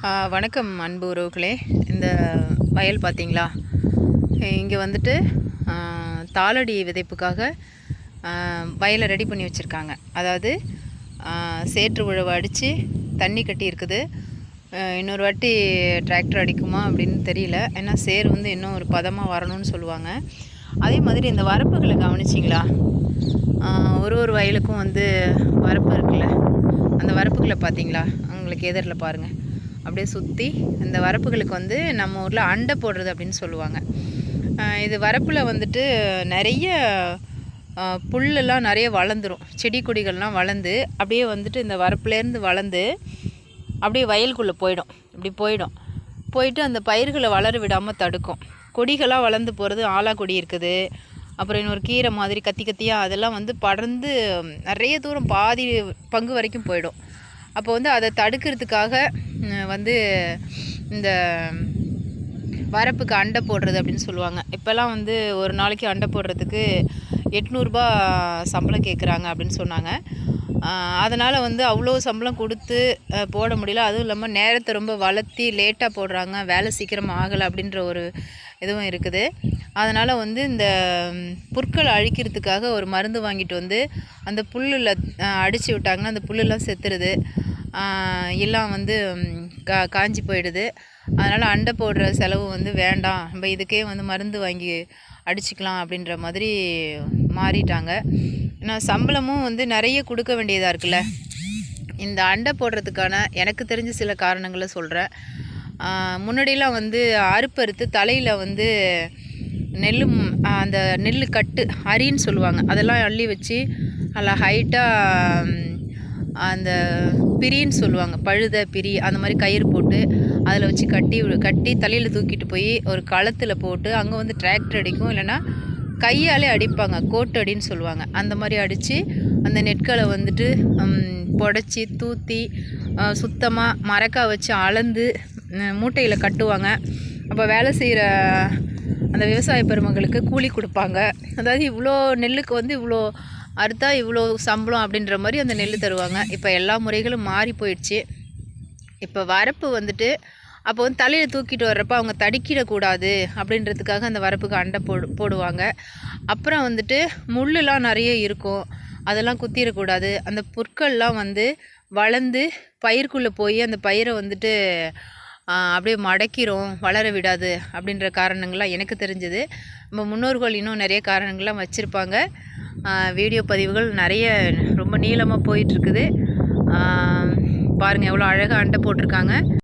வணக்கம் அன்பு உறவுகளே. இந்த வயல் பார்த்தீங்களா? இங்கே வந்துட்டு தாளடி விதைப்புக்காக வயலை ரெடி பண்ணி வச்சுருக்காங்க. அதாவது சேற்று உழவு அடித்து தண்ணி கட்டி இருக்குது. இன்னொரு வாட்டி டிராக்டர் அடிக்குமா அப்படின்னு தெரியல. ஏன்னா சேர் வந்து இன்னும் ஒரு பதமாக வரணும்னு சொல்லுவாங்க. அதே மாதிரி இந்த வரப்புகளை கவனிச்சிங்களா? ஒரு வயலுக்கும் வந்து வரப்பு இருக்குல்ல, அந்த வரப்புகளை பார்த்தீங்களா? உங்களுக்கு எதிரில் பாருங்கள். அப்படியே சுற்றி இந்த வரப்புகளுக்கு வந்து நம்ம ஊரில் அண்டை போடுறது அப்படின்னு சொல்லுவாங்க. இது வரப்பில் வந்துட்டு நிறைய புல்லெல்லாம் நிறைய வளர்ந்துடும். செடி கொடிகள்லாம் வளர்ந்து அப்படியே வந்துட்டு இந்த வரப்புலேருந்து வளர்ந்து அப்படியே வயலுக்குள்ளே போயிட்டு அந்த பயிர்களை வளர விடாமல் தடுக்கும். கொடிகளாக வளர்ந்து போகிறது ஆலா கொடி இருக்குது. அப்புறம் இன்னொரு கீரை மாதிரி கத்தியாக அதெல்லாம் வந்து படர்ந்து நிறைய தூரம் பாதி பங்கு வரைக்கும் போயிடும். அப்போ வந்து அதை தடுக்கிறதுக்காக வந்து இந்த வரப்புக்கு அண்டை போடுறது அப்படின்னு சொல்லுவாங்க. இப்போல்லாம் வந்து ஒரு நாளைக்கு அண்டை போடுறதுக்கு 800 சம்பளம் கேட்குறாங்க அப்படின்னு சொன்னாங்க. அதனால் வந்து அவ்வளோ சம்பளம் கொடுத்து போட முடியல. அதுவும் இல்லாமல் நேரத்தை ரொம்ப வளர்த்தி லேட்டாக போடுறாங்க, வேலை சீக்கிரமாக ஆகலை அப்படின்ற ஒரு இதுவும் இருக்குது. அதனால் வந்து இந்த புற்களை அழிக்கிறதுக்காக ஒரு மருந்து வாங்கிட்டு வந்து அந்த புல்லில் அடித்து விட்டாங்கன்னா அந்த புல்லெல்லாம் செத்துருது, எல்லாம் வந்து காஞ்சி போயிடுது. அதனால் அண்டை போடுற செலவு வந்து வேண்டாம், நம்ம இதுக்கே வந்து மருந்து வாங்கி அடிச்சுக்கலாம் அப்படின்ற மாதிரி மாறிட்டாங்க. நான் சம்பளமும் வந்து நிறைய கொடுக்க வேண்டியதாக இருக்குல்ல. இந்த அண்டை போடுறதுக்கான எனக்கு தெரிஞ்ச சில காரணங்களை சொல்கிறேன். முன்னாடியெலாம் வந்து அறுப்பறுத்து தலையில் வந்து அந்த நெல் கட்டு அரின்னு சொல்லுவாங்க, அதெல்லாம் அள்ளி வச்சு நல்லா ஹைட்டாக அந்த பிரின்னு சொல்லுவாங்க, பழுத பிரி அந்த மாதிரி கயிறு போட்டு அதில் வச்சு கட்டி தலையில் தூக்கிட்டு போய் ஒரு களத்தில் போட்டு அங்கே வந்து டிராக்டர் அடிக்கும், இல்லைன்னா கையாலே அடிப்பாங்க, கோட்டு அடின்னு சொல்லுவாங்க. அந்த மாதிரி அடித்து அந்த நெற்களை வந்துட்டு புடச்சி தூற்றி சுத்தமாக மரக்காய் வச்சு அளந்து மூட்டையில் கட்டுவாங்க. அப்போ வேலை செய்கிற அந்த விவசாய பெருமகளுக்கு கூலி கொடுப்பாங்க. அதாவது இவ்வளோ நெல்லுக்கு வந்து இவ்வளோ அறுத்தா இவ்வளோ சம்பளம் அப்படின்ற மாதிரி அந்த நெல் தருவாங்க. இப்போ எல்லா முறைகளும் மாறி போயிடுச்சு. இப்போ வரப்பு வந்துட்டு அப்போ வந்து தலையில் தூக்கிட்டு வர்றப்ப அவங்க தடுக்கிடக்கூடாது அப்படின்றதுக்காக அந்த வரப்புக்கு அண்டை போடுவாங்க. அப்புறம் வந்துட்டு முள்ளெலாம் நிறைய இருக்கும், அதெல்லாம் குத்திடக்கூடாது. அந்த புற்கள்லாம் வந்து வளர்ந்து பயிர்க்குள்ளே போய் அந்த பயிரை வந்துட்டு அப்படியே மடக்கிரும், வளர விடாது அப்படின்ற காரணங்கள்லாம் எனக்கு தெரிஞ்சது. நம்ம முன்னோர்கள் இன்னும் நிறைய காரணங்கள்லாம் வச்சுருப்பாங்க. வீடியோ பதிவுகள் நிறைய ரொம்ப நீளமாக போயிட்டுருக்குது. பாருங்கள் எவ்வளோ அழகாக அண்டை போட்டிருக்காங்க.